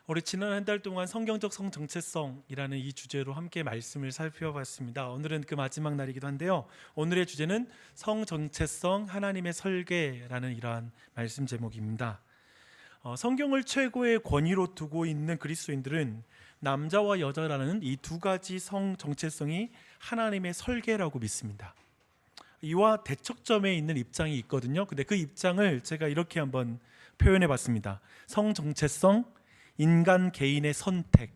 우리 지난 한 달 동안 성경적 성정체성이라는 이 주제로 함께 말씀을 살펴봤습니다. 오늘은 그 마지막 날이기도 한데요. 오늘의 주제는 성정체성 하나님의 설계라는 이러한 말씀 제목입니다. 성경을 최고의 권위로 두고 있는 그리스도인들은 남자와 여자라는 이 두 가지 성정체성이 하나님의 설계라고 믿습니다. 이와 대척점에 있는 입장이 있거든요. 근데 그 입장을 제가 이렇게 한번 표현해 봤습니다. 성정체성, 인간 개인의 선택이라는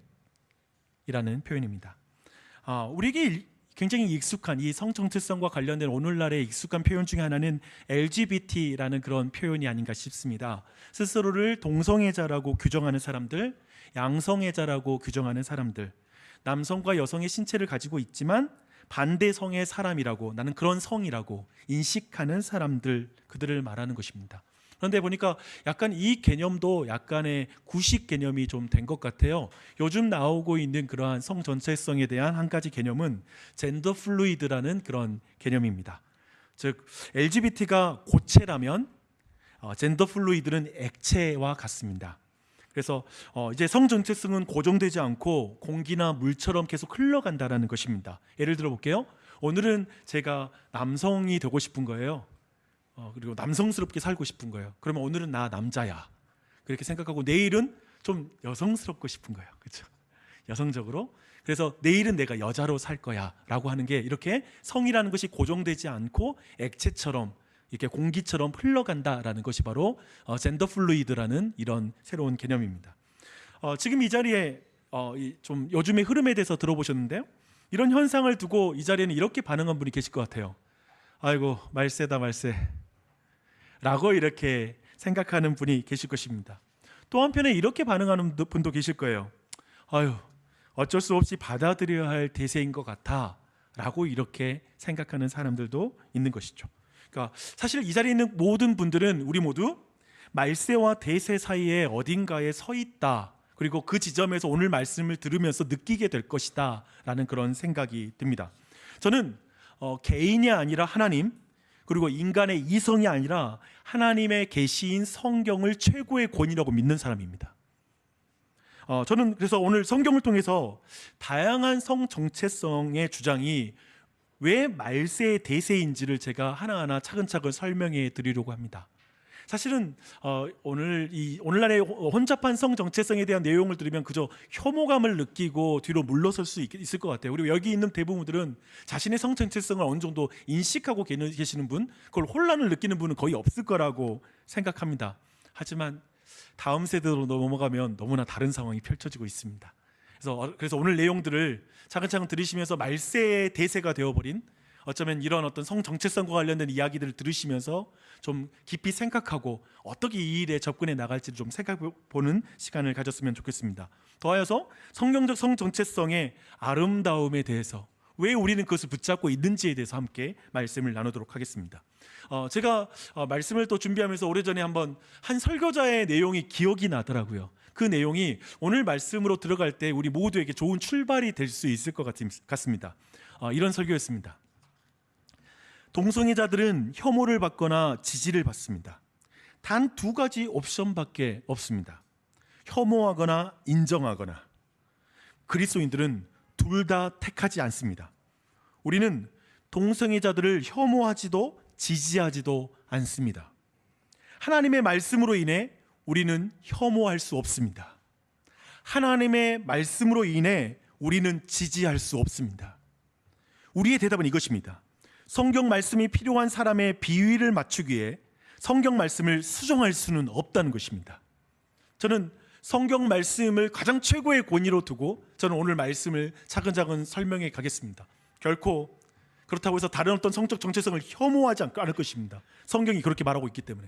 표현입니다. 우리에게 굉장히 익숙한 이 성정체성과 관련된 오늘날의 익숙한 표현 중에 하나는 LGBT라는 그런 표현이 아닌가 싶습니다. 스스로를 동성애자라고 규정하는 사람들, 양성애자라고 규정하는 사람들, 남성과 여성의 신체를 가지고 있지만 반대성의 사람이라고, 나는 그런 성이라고 인식하는 사람들, 그들을 말하는 것입니다. 그런데 보니까 약간 이 개념도 약간의 구식 개념이 좀 된 것 같아요. 요즘 나오고 있는 그러한 성 전체성에 대한 한 가지 개념은 젠더 플루이드라는 그런 개념입니다. 즉 LGBT가 고체라면 젠더 플루이드는 액체와 같습니다. 그래서 이제 성 전체성은 고정되지 않고 공기나 물처럼 계속 흘러간다라는 것입니다. 예를 들어 볼게요. 오늘은 제가 남성이 되고 싶은 거예요. 그리고 남성스럽게 살고 싶은 거예요. 그러면 오늘은 나 남자야 그렇게 생각하고, 내일은 좀 여성스럽고 싶은 거예요. 그렇죠? 여성적으로. 그래서 내일은 내가 여자로 살 거야 라고 하는 게, 이렇게 성이라는 것이 고정되지 않고 액체처럼 이렇게 공기처럼 흘러간다라는 것이 바로 젠더 플루이드라는 이런 새로운 개념입니다. 지금 이 자리에 좀 요즘의 흐름에 대해서 들어보셨는데요. 이런 현상을 두고 이 자리에는 이렇게 반응한 분이 계실 것 같아요. 아이고 말세다 말세 라고 이렇게 생각하는 분이 계실 것입니다. 또 한편에 이렇게 반응하는 분도 계실 거예요. 아유, 어쩔 수 없이 받아들여야 할 대세인 것 같아 라고 이렇게 생각하는 사람들도 있는 것이죠. 그러니까 사실 이 자리에 있는 모든 분들은 우리 모두 말세와 대세 사이에 어딘가에 서 있다, 그리고 그 지점에서 오늘 말씀을 들으면서 느끼게 될 것이다 라는 그런 생각이 듭니다. 저는 개인이 아니라 하나님, 그리고 인간의 이성이 아니라 하나님의 계시인 성경을 최고의 권위라고 믿는 사람입니다. 저는 그래서 오늘 성경을 통해서 다양한 성 정체성의 주장이 왜 말세의 대세인지를 제가 하나하나 차근차근 설명해 드리려고 합니다. 사실은 오늘날의 혼잡한 성 정체성에 대한 내용을 들으면 그저 혐오감을 느끼고 뒤로 물러설 수 있을 것 같아요. 그리고 여기 있는 대부분들은 자신의 성 정체성을 어느 정도 인식하고 계시는 분, 그걸 혼란을 느끼는 분은 거의 없을 거라고 생각합니다. 하지만 다음 세대로 넘어가면 너무나 다른 상황이 펼쳐지고 있습니다. 그래서 오늘 내용들을 차근차근 들으시면서 말세의 대세가 되어버린, 어쩌면 이런 어떤 성 정체성과 관련된 이야기들을 들으시면서 좀 깊이 생각하고 어떻게 이 일에 접근해 나갈지를 좀 생각해 보는 시간을 가졌으면 좋겠습니다. 더하여서 성경적 성 정체성의 아름다움에 대해서, 왜 우리는 그것을 붙잡고 있는지에 대해서 함께 말씀을 나누도록 하겠습니다. 제가 말씀을 또 준비하면서 오래전에 한번 한 설교자의 내용이 기억이 나더라고요. 그 내용이 오늘 말씀으로 들어갈 때 우리 모두에게 좋은 출발이 될 수 있을 것 같습니다. 이런 설교였습니다. 동성애자들은 혐오를 받거나 지지를 받습니다. 단 두 가지 옵션밖에 없습니다. 혐오하거나 인정하거나. 그리스도인들은 둘 다 택하지 않습니다. 우리는 동성애자들을 혐오하지도 지지하지도 않습니다. 하나님의 말씀으로 인해 우리는 혐오할 수 없습니다. 하나님의 말씀으로 인해 우리는 지지할 수 없습니다. 우리의 대답은 이것입니다. 성경 말씀이 필요한 사람의 비위를 맞추기 위해 성경 말씀을 수정할 수는 없다는 것입니다. 저는 성경 말씀을 가장 최고의 권위로 두고 저는 오늘 말씀을 차근차근 설명해 가겠습니다. 결코 그렇다고 해서 다른 어떤 성적 정체성을 혐오하지 않을 것입니다. 성경이 그렇게 말하고 있기 때문에.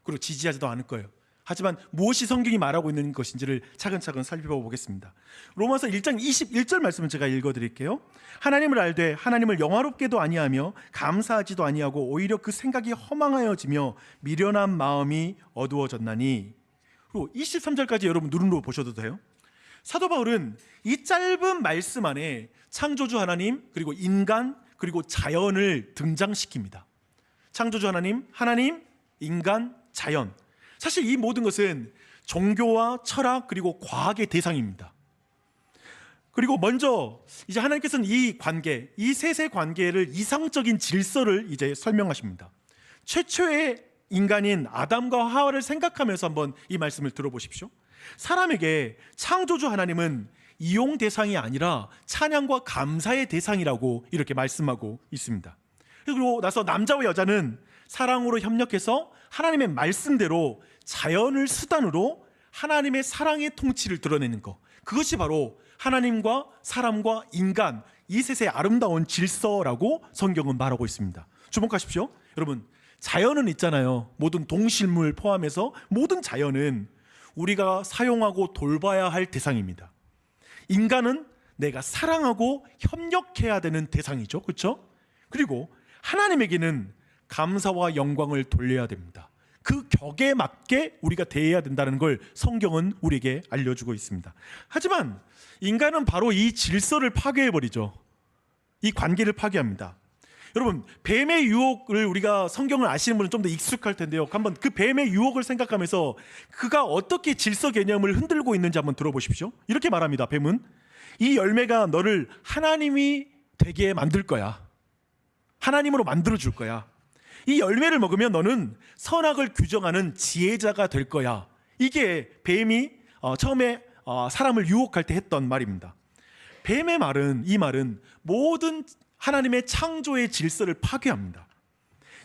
그리고 지지하지도 않을 거예요. 하지만 무엇이 성경이 말하고 있는 것인지를 차근차근 살펴보겠습니다. 로마서 1장 21절 말씀을 제가 읽어드릴게요. 하나님을 알되 하나님을 영화롭게도 아니하며 감사하지도 아니하고 오히려 그 생각이 허망하여지며 미련한 마음이 어두워졌나니. 그리고 23절까지 여러분 누름으로 보셔도 돼요. 사도 바울은 이 짧은 말씀 안에 창조주 하나님, 그리고 인간, 그리고 자연을 등장시킵니다. 창조주 하나님, 인간, 자연. 사실 이 모든 것은 종교와 철학 그리고 과학의 대상입니다. 그리고 먼저 이제 하나님께서는 이 관계, 이 셋의 관계를 이상적인 질서를 이제 설명하십니다. 최초의 인간인 아담과 하와를 생각하면서 한번 이 말씀을 들어보십시오. 사람에게 창조주 하나님은 이용 대상이 아니라 찬양과 감사의 대상이라고 이렇게 말씀하고 있습니다. 그리고 나서 남자와 여자는 사랑으로 협력해서 하나님의 말씀대로 자연을 수단으로 하나님의 사랑의 통치를 드러내는 것, 그것이 바로 하나님과 사람과 인간 이 셋의 아름다운 질서라고 성경은 말하고 있습니다. 주목하십시오. 여러분, 자연은 있잖아요. 모든 동식물 포함해서 모든 자연은 우리가 사용하고 돌봐야 할 대상입니다. 인간은 내가 사랑하고 협력해야 되는 대상이죠. 그렇죠? 그리고 하나님에게는 감사와 영광을 돌려야 됩니다. 그 격에 맞게 우리가 대해야 된다는 걸 성경은 우리에게 알려주고 있습니다. 하지만 인간은 바로 이 질서를 파괴해버리죠. 이 관계를 파괴합니다. 여러분, 뱀의 유혹을 우리가 성경을 아시는 분은 좀 더 익숙할 텐데요. 한번 그 뱀의 유혹을 생각하면서 그가 어떻게 질서 개념을 흔들고 있는지 한번 들어보십시오. 이렇게 말합니다. 뱀은 이 열매가 너를 하나님이 되게 만들 거야. 하나님으로 만들어줄 거야. 이 열매를 먹으면 너는 선악을 규정하는 지혜자가 될 거야. 이게 뱀이 처음에 사람을 유혹할 때 했던 말입니다. 뱀의 말은, 이 말은 모든 하나님의 창조의 질서를 파괴합니다.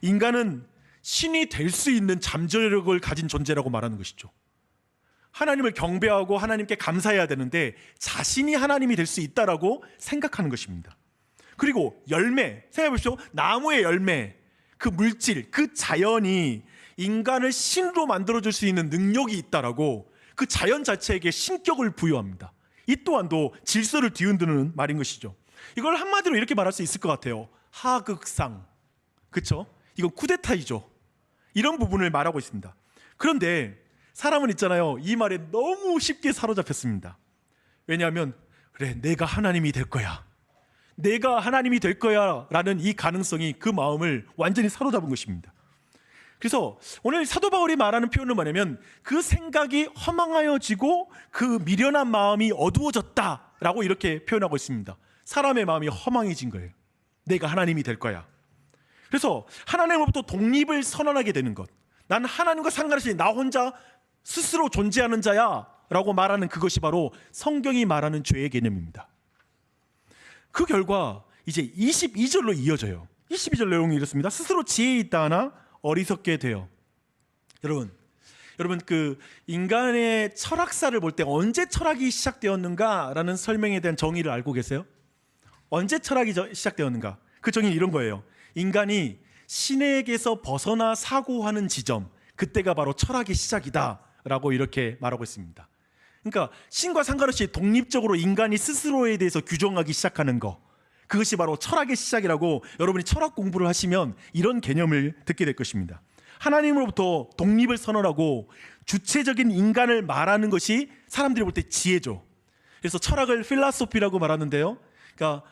인간은 신이 될 수 있는 잠재력을 가진 존재라고 말하는 것이죠. 하나님을 경배하고 하나님께 감사해야 되는데 자신이 하나님이 될 수 있다라고 생각하는 것입니다. 그리고 열매, 생각해 보십시오. 나무의 열매, 그 물질, 그 자연이 인간을 신으로 만들어줄 수 있는 능력이 있다라고 그 자연 자체에게 신격을 부여합니다. 이 또한도 질서를 뒤흔드는 말인 것이죠. 이걸 한마디로 이렇게 말할 수 있을 것 같아요. 하극상, 그렇죠? 이건 쿠데타이죠. 이런 부분을 말하고 있습니다. 그런데 사람은 있잖아요, 이 말에 너무 쉽게 사로잡혔습니다. 왜냐하면 그래, 내가 하나님이 될 거야, 내가 하나님이 될 거야 라는 이 가능성이 그 마음을 완전히 사로잡은 것입니다. 그래서 오늘 사도 바울이 말하는 표현은 뭐냐면 그 생각이 허망하여지고 그 미련한 마음이 어두워졌다라고 이렇게 표현하고 있습니다. 사람의 마음이 허망해진 거예요. 내가 하나님이 될 거야. 그래서 하나님으로부터 독립을 선언하게 되는 것, 난 하나님과 상관없이 나 혼자 스스로 존재하는 자야 라고 말하는 그것이 바로 성경이 말하는 죄의 개념입니다. 그 결과 이제 22절로 이어져요. 22절 내용이 이렇습니다. 스스로 지혜 있다 하나 어리석게 돼요. 여러분 그 인간의 철학사를 볼 때 언제 철학이 시작되었는가라는 설명에 대한 정의를 알고 계세요? 언제 철학이 시작되었는가? 그 정의는 이런 거예요. 인간이 신에게서 벗어나 사고하는 지점, 그때가 바로 철학의 시작이다 라고 이렇게 말하고 있습니다. 그러니까 신과 상관없이 독립적으로 인간이 스스로에 대해서 규정하기 시작하는 거, 그것이 바로 철학의 시작이라고 여러분이 철학 공부를 하시면 이런 개념을 듣게 될 것입니다. 하나님으로부터 독립을 선언하고 주체적인 인간을 말하는 것이 사람들이 볼 때 지혜죠. 그래서 철학을 필라소피라고 말하는데요. 그러니까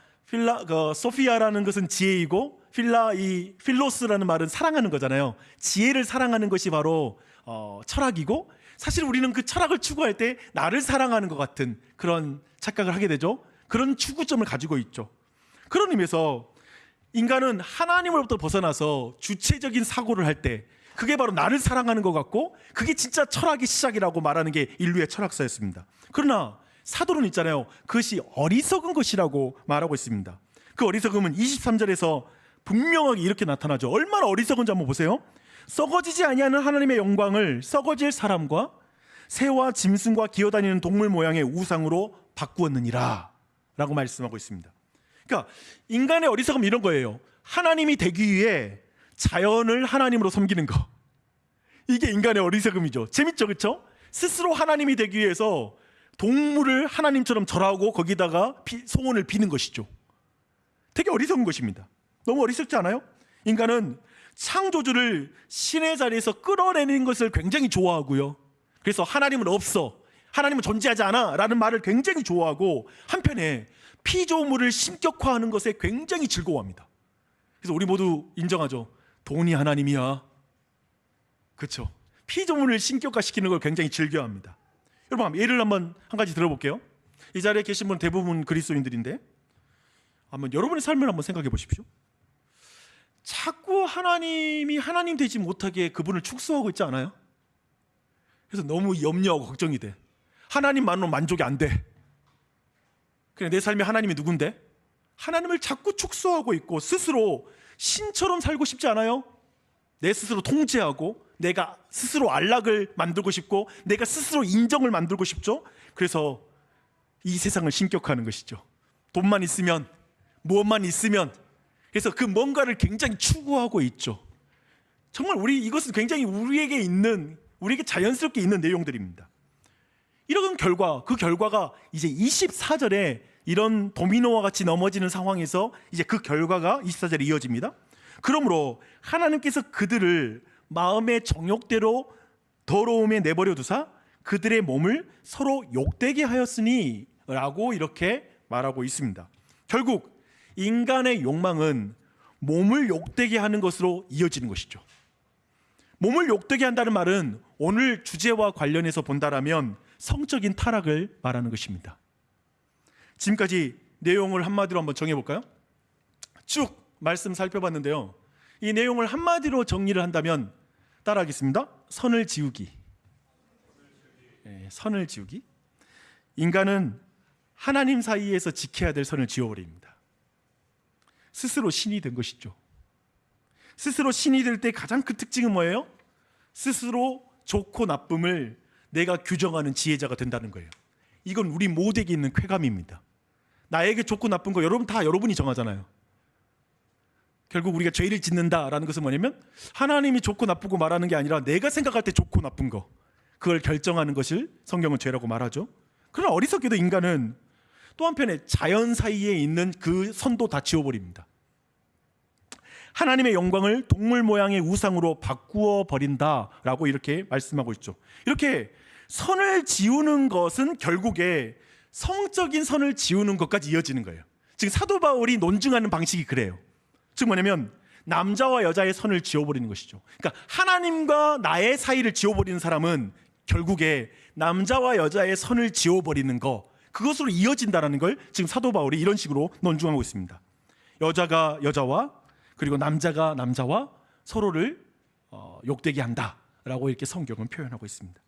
소피아라는 것은 지혜이고 필로스라는 말은 사랑하는 거잖아요. 지혜를 사랑하는 것이 바로 철학이고, 사실 우리는 그 철학을 추구할 때 나를 사랑하는 것 같은 그런 착각을 하게 되죠. 그런 추구점을 가지고 있죠. 그런 의미에서 인간은 하나님으로부터 벗어나서 주체적인 사고를 할 때 그게 바로 나를 사랑하는 것 같고, 그게 진짜 철학의 시작이라고 말하는 게 인류의 철학사였습니다. 그러나 사도는 있잖아요, 그것이 어리석은 것이라고 말하고 있습니다. 그 어리석음은 23절에서 분명하게 이렇게 나타나죠. 얼마나 어리석은지 한번 보세요. 썩어지지 아니하는 하나님의 영광을 썩어질 사람과 새와 짐승과 기어다니는 동물 모양의 우상으로 바꾸었느니라 라고 말씀하고 있습니다. 그러니까 인간의 어리석음은 이런 거예요. 하나님이 되기 위해 자연을 하나님으로 섬기는 거, 이게 인간의 어리석음이죠. 재밌죠, 그렇죠? 스스로 하나님이 되기 위해서 동물을 하나님처럼 절하고 거기다가 소원을 비는 것이죠. 되게 어리석은 것입니다. 너무 어리석지 않아요? 인간은 창조주를 신의 자리에서 끌어내는 것을 굉장히 좋아하고요. 그래서 하나님은 없어, 하나님은 존재하지 않아 라는 말을 굉장히 좋아하고, 한편에 피조물을 신격화하는 것에 굉장히 즐거워합니다. 그래서 우리 모두 인정하죠. 돈이 하나님이야. 그렇죠? 피조물을 신격화시키는 걸 굉장히 즐겨합니다. 여러분 예를 한 가지 들어볼게요. 이 자리에 계신 분 대부분 그리스도인들인데 한번 여러분의 삶을 한번 생각해 보십시오. 자꾸 하나님이 하나님 되지 못하게 그분을 축소하고 있지 않아요? 그래서 너무 염려하고 걱정이 돼. 하나님만으로 만족이 안 돼. 그냥 내 삶에 하나님이 누군데? 하나님을 자꾸 축소하고 있고 스스로 신처럼 살고 싶지 않아요? 내 스스로 통제하고 내가 스스로 안락을 만들고 싶고 내가 스스로 인정을 만들고 싶죠? 그래서 이 세상을 신격화하는 것이죠. 돈만 있으면, 무엇만 있으면, 그래서 그 뭔가를 굉장히 추구하고 있죠. 정말 이것은 굉장히 우리에게 자연스럽게 있는 내용들입니다. 이런 그 결과가 이제 24절에 이런 도미노와 같이 넘어지는 상황에서 이제 그 결과가 24절에 이어집니다. 그러므로 하나님께서 그들을 마음의 정욕대로 더러움에 내버려 두사 그들의 몸을 서로 욕되게 하였으니 라고 이렇게 말하고 있습니다. 결국 인간의 욕망은 몸을 욕되게 하는 것으로 이어지는 것이죠. 몸을 욕되게 한다는 말은 오늘 주제와 관련해서 본다라면 성적인 타락을 말하는 것입니다. 지금까지 내용을 한마디로 한번 정해볼까요? 쭉 말씀 살펴봤는데요. 이 내용을 한마디로 정리를 한다면 따라하겠습니다. 선을 지우기. 선을 지우기. 인간은 하나님 사이에서 지켜야 될 선을 지워버립니다. 스스로 신이 된 것이죠. 스스로 신이 될 때 가장 큰 특징은 뭐예요? 스스로 좋고 나쁨을 내가 규정하는 지혜자가 된다는 거예요. 이건 우리 모두에게 있는 쾌감입니다. 나에게 좋고 나쁜 거 여러분이 정하잖아요. 결국 우리가 죄를 짓는다라는 것은 뭐냐면 하나님이 좋고 나쁘고 말하는 게 아니라 내가 생각할 때 좋고 나쁜 거, 그걸 결정하는 것을 성경은 죄라고 말하죠. 그러나 어리석게도 인간은 또 한편에 자연 사이에 있는 그 선도 다 지워버립니다. 하나님의 영광을 동물 모양의 우상으로 바꾸어 버린다라고 이렇게 말씀하고 있죠. 이렇게 선을 지우는 것은 결국에 성적인 선을 지우는 것까지 이어지는 거예요. 지금 사도 바울이 논증하는 방식이 그래요. 즉 뭐냐면 남자와 여자의 선을 지워버리는 것이죠. 그러니까 하나님과 나의 사이를 지워버리는 사람은 결국에 남자와 여자의 선을 지워버리는 거, 그것으로 이어진다는 걸 지금 사도 바울이 이런 식으로 논증하고 있습니다. 여자가 여자와 그리고 남자가 남자와 서로를 욕되게 한다라고 이렇게 성경은 표현하고 있습니다.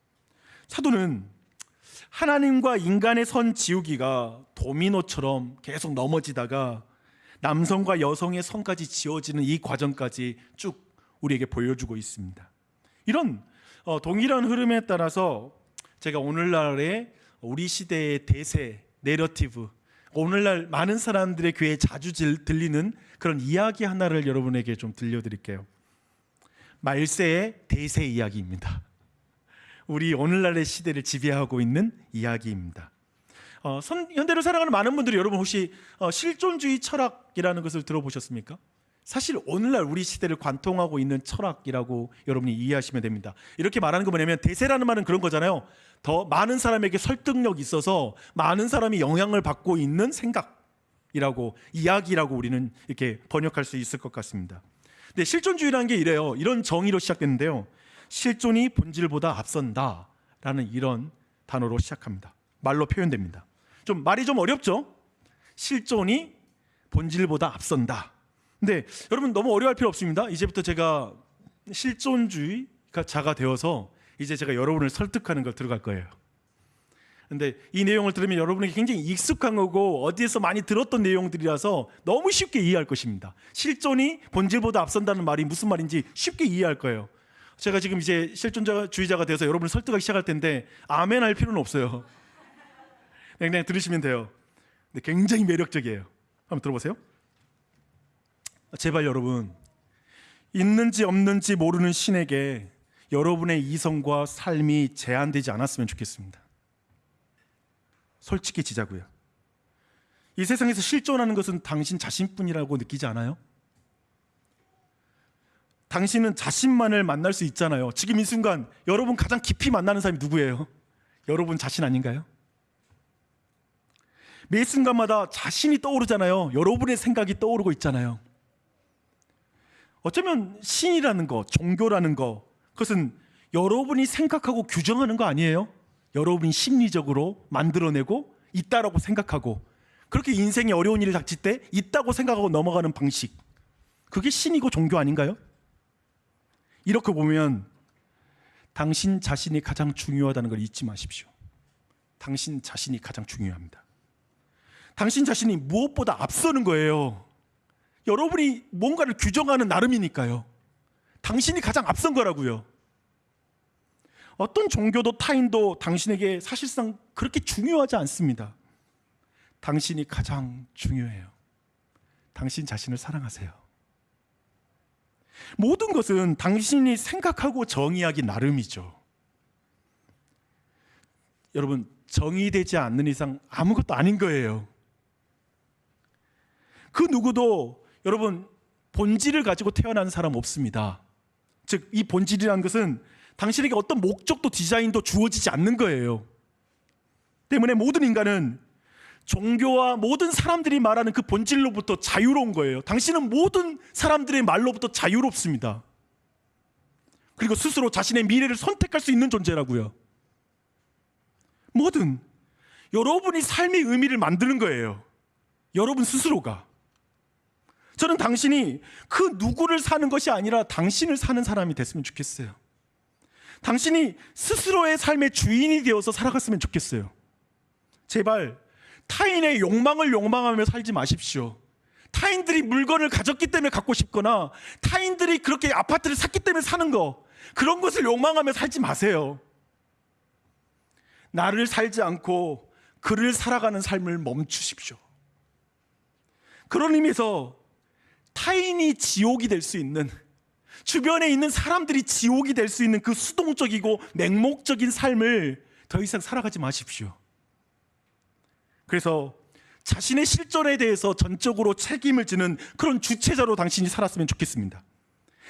사도는 하나님과 인간의 선 지우기가 도미노처럼 계속 넘어지다가 남성과 여성의 선까지 지워지는 이 과정까지 쭉 우리에게 보여주고 있습니다. 이런 동일한 흐름에 따라서 제가 오늘날의 우리 시대의 대세, 내러티브, 오늘날 많은 사람들의 귀에 자주 들리는 그런 이야기 하나를 여러분에게 좀 들려드릴게요. 말세의 대세 이야기입니다. 우리 오늘날의 시대를 지배하고 있는 이야기입니다. 현대를 살아가는 많은 분들이 여러분 혹시 실존주의 철학이라는 것을 들어보셨습니까? 사실 오늘날 우리 시대를 관통하고 있는 철학이라고 여러분이 이해하시면 됩니다. 이렇게 말하는 거 뭐냐면 대세라는 말은 그런 거잖아요. 더 많은 사람에게 설득력이 있어서 많은 사람이 영향을 받고 있는 생각이라고, 이야기라고 우리는 이렇게 번역할 수 있을 것 같습니다. 근데 실존주의라는 게 이래요. 이런 정의로 시작됐는데요. 실존이 본질보다 앞선다라는 이런 단어로 시작합니다. 말로 표현됩니다. 말이 좀 어렵죠? 실존이 본질보다 앞선다. 근데 여러분 너무 어려워할 필요 없습니다. 이제부터 제가 실존주의자가 되어서 이제 제가 여러분을 설득하는 걸 들어갈 거예요. 근데 이 내용을 들으면 여러분에게 굉장히 익숙한 거고 어디에서 많이 들었던 내용들이라서 너무 쉽게 이해할 것입니다. 실존이 본질보다 앞선다는 말이 무슨 말인지 쉽게 이해할 거예요. 제가 지금 이제 실존주의자가 되어서 여러분을 설득하기 시작할 텐데 아멘 할 필요는 없어요. 그냥 들으시면 돼요. 근데 굉장히 매력적이에요. 한번 들어보세요. 제발 여러분, 있는지 없는지 모르는 신에게 여러분의 이성과 삶이 제한되지 않았으면 좋겠습니다. 솔직해지자고요. 이 세상에서 실존하는 것은 당신 자신뿐이라고 느끼지 않아요? 당신은 자신만을 만날 수 있잖아요. 지금 이 순간 여러분 가장 깊이 만나는 사람이 누구예요? 여러분 자신 아닌가요? 매 순간마다 자신이 떠오르잖아요. 여러분의 생각이 떠오르고 있잖아요. 어쩌면 신이라는 것, 종교라는 것, 그것은 여러분이 생각하고 규정하는 거 아니에요? 여러분이 심리적으로 만들어내고 있다라고 생각하고, 그렇게 인생에 어려운 일이 닥칠 때 있다고 생각하고 넘어가는 방식, 그게 신이고 종교 아닌가요? 이렇게 보면 당신 자신이 가장 중요하다는 걸 잊지 마십시오. 당신 자신이 가장 중요합니다. 당신 자신이 무엇보다 앞서는 거예요. 여러분이 뭔가를 규정하는 나름이니까요. 당신이 가장 앞선 거라고요. 어떤 종교도 타인도 당신에게 사실상 그렇게 중요하지 않습니다. 당신이 가장 중요해요. 당신 자신을 사랑하세요. 모든 것은 당신이 생각하고 정의하기 나름이죠. 여러분, 정의되지 않는 이상 아무것도 아닌 거예요. 그 누구도 여러분 본질을 가지고 태어난 사람 없습니다. 즉, 이 본질이라는 것은 당신에게 어떤 목적도 디자인도 주어지지 않는 거예요. 때문에 모든 인간은 종교와 모든 사람들이 말하는 그 본질로부터 자유로운 거예요. 당신은 모든 사람들의 말로부터 자유롭습니다. 그리고 스스로 자신의 미래를 선택할 수 있는 존재라고요. 뭐든 여러분이 삶의 의미를 만드는 거예요. 여러분 스스로가. 저는 당신이 그 누구를 사는 것이 아니라 당신을 사는 사람이 됐으면 좋겠어요. 당신이 스스로의 삶의 주인이 되어서 살아갔으면 좋겠어요. 제발 타인의 욕망을 욕망하며 살지 마십시오. 타인들이 물건을 가졌기 때문에 갖고 싶거나 타인들이 그렇게 아파트를 샀기 때문에 사는 거, 그런 것을 욕망하며 살지 마세요. 나를 살지 않고 그를 살아가는 삶을 멈추십시오. 그런 의미에서 타인이 지옥이 될 수 있는, 주변에 있는 사람들이 지옥이 될 수 있는 그 수동적이고 맹목적인 삶을 더 이상 살아가지 마십시오. 그래서 자신의 실존에 대해서 전적으로 책임을 지는 그런 주체자로 당신이 살았으면 좋겠습니다.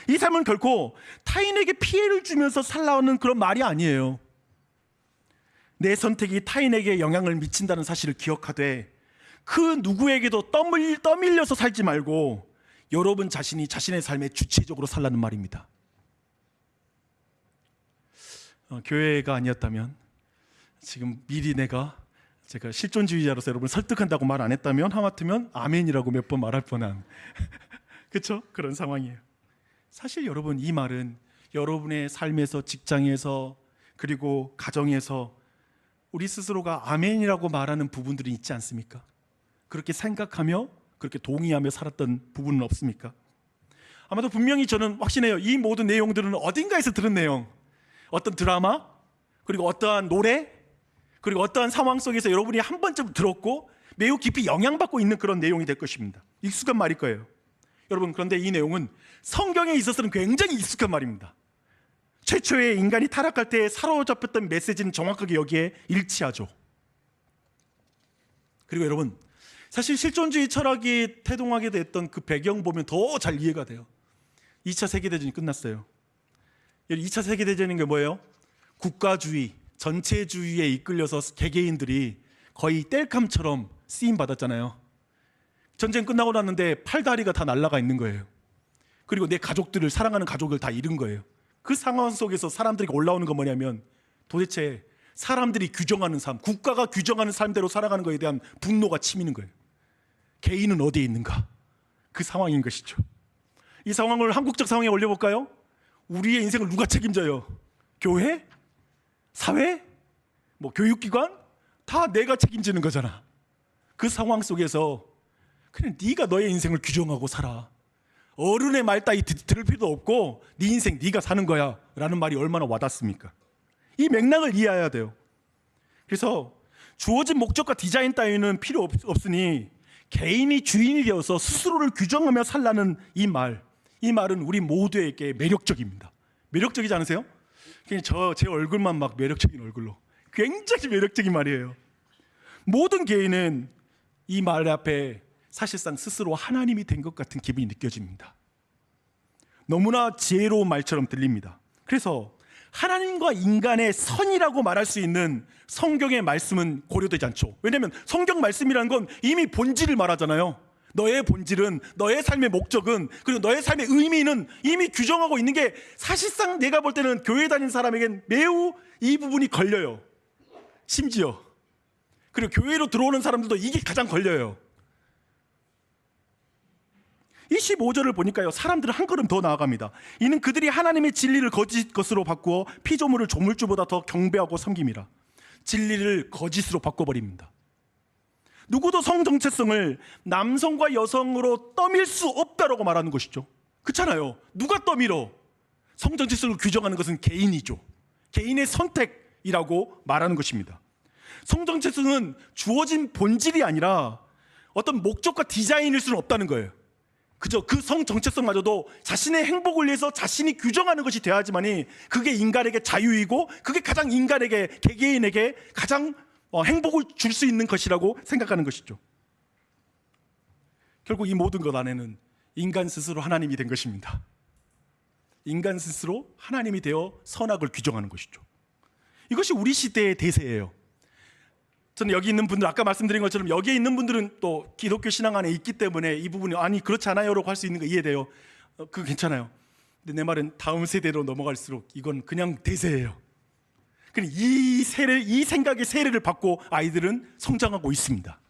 이 삶은 결코 타인에게 피해를 주면서 살아오는 그런 말이 아니에요. 내 선택이 타인에게 영향을 미친다는 사실을 기억하되 그 누구에게도 떠밀려서 살지 말고 여러분 자신이 자신의 삶에 주체적으로 살라는 말입니다. 교회가 아니었다면 지금 미리 제가 실존주의자로서 여러분을 설득한다고 말 안 했다면 하마터면 아멘이라고 몇 번 말할 뻔한 그렇죠? 그런 상황이에요. 사실 여러분, 이 말은 여러분의 삶에서, 직장에서, 그리고 가정에서 우리 스스로가 아멘이라고 말하는 부분들이 있지 않습니까? 그렇게 생각하며 그렇게 동의하며 살았던 부분은 없습니까? 아마도 분명히 저는 확신해요. 이 모든 내용들은 어딘가에서 들은 내용, 어떤 드라마, 그리고 어떠한 노래, 그리고 어떠한 상황 속에서 여러분이 한 번쯤 들었고 매우 깊이 영향받고 있는 그런 내용이 될 것입니다. 익숙한 말일 거예요. 여러분, 그런데 이 내용은 성경에 있어서는 굉장히 익숙한 말입니다. 최초의 인간이 타락할 때 사로잡혔던 메시지는 정확하게 여기에 일치하죠. 그리고 여러분, 사실 실존주의 철학이 태동하게 됐던 그 배경 보면 더 잘 이해가 돼요. 2차 세계대전이 끝났어요. 2차 세계대전인 게 뭐예요? 국가주의, 전체주의에 이끌려서 개개인들이 거의 땔감처럼 쓰임받았잖아요. 전쟁 끝나고 났는데 팔다리가 다 날아가 있는 거예요. 그리고 내 가족들을, 사랑하는 가족을 다 잃은 거예요. 그 상황 속에서 사람들이 올라오는 건 뭐냐면 도대체 사람들이 규정하는 삶, 국가가 규정하는 삶대로 살아가는 것에 대한 분노가 치미는 거예요. 개인은 어디에 있는가? 그 상황인 것이죠. 이 상황을 한국적 상황에 올려볼까요? 우리의 인생을 누가 책임져요? 교회? 사회? 교육기관? 다 내가 책임지는 거잖아. 그 상황 속에서 그냥 네가 너의 인생을 규정하고 살아. 어른의 말 따위 들을 필요도 없고 네 인생 네가 사는 거야 라는 말이 얼마나 와닿습니까? 이 맥락을 이해해야 돼요. 그래서 주어진 목적과 디자인 따위는 필요 없으니 개인이 주인이 되어서 스스로를 규정하며 살라는 이 말은 우리 모두에게 매력적입니다. 매력적이지 않으세요? 그냥 제 얼굴만 막 매력적인 얼굴로, 굉장히 매력적인 말이에요. 모든 개인은 이 말 앞에 사실상 스스로 하나님이 된 것 같은 기분이 느껴집니다. 너무나 지혜로운 말처럼 들립니다. 그래서 하나님과 인간의 선이라고 말할 수 있는 성경의 말씀은 고려되지 않죠. 왜냐하면 성경 말씀이라는 건 이미 본질을 말하잖아요. 너의 본질은, 너의 삶의 목적은, 그리고 너의 삶의 의미는 이미 규정하고 있는 게 사실상 내가 볼 때는 교회 다니는 사람에겐 매우 이 부분이 걸려요. 심지어 그리고 교회로 들어오는 사람들도 이게 가장 걸려요. 이 15절을 보니까요, 사람들은 한 걸음 더 나아갑니다. 이는 그들이 하나님의 진리를 거짓 것으로 바꾸어 피조물을 조물주보다 더 경배하고 섬김이라. 진리를 거짓으로 바꿔버립니다. 누구도 성 정체성을 남성과 여성으로 떠밀 수 없다라고 말하는 것이죠. 그렇잖아요. 누가 떠밀어? 성 정체성을 규정하는 것은 개인이죠. 개인의 선택이라고 말하는 것입니다. 성 정체성은 주어진 본질이 아니라 어떤 목적과 디자인일 수는 없다는 거예요. 그저 그 성 정체성마저도 자신의 행복을 위해서 자신이 규정하는 것이 돼야지만이 그게 인간에게 자유이고 그게 가장 인간에게, 개개인에게 가장 행복을 줄 수 있는 것이라고 생각하는 것이죠. 결국 이 모든 것 안에는 인간 스스로 하나님이 된 것입니다. 인간 스스로 하나님이 되어 선악을 규정하는 것이죠. 이것이 우리 시대의 대세예요. 저는 여기 있는 분들, 아까 말씀드린 것처럼 여기에 있는 분들은 또 기독교 신앙 안에 있기 때문에 이 부분이 아니 그렇지 않아요 라고 할 수 있는 거 이해돼요. 그거 괜찮아요. 근데 내 말은 다음 세대로 넘어갈수록 이건 그냥 대세예요. 이 생각의 세례를 받고 아이들은 성장하고 있습니다.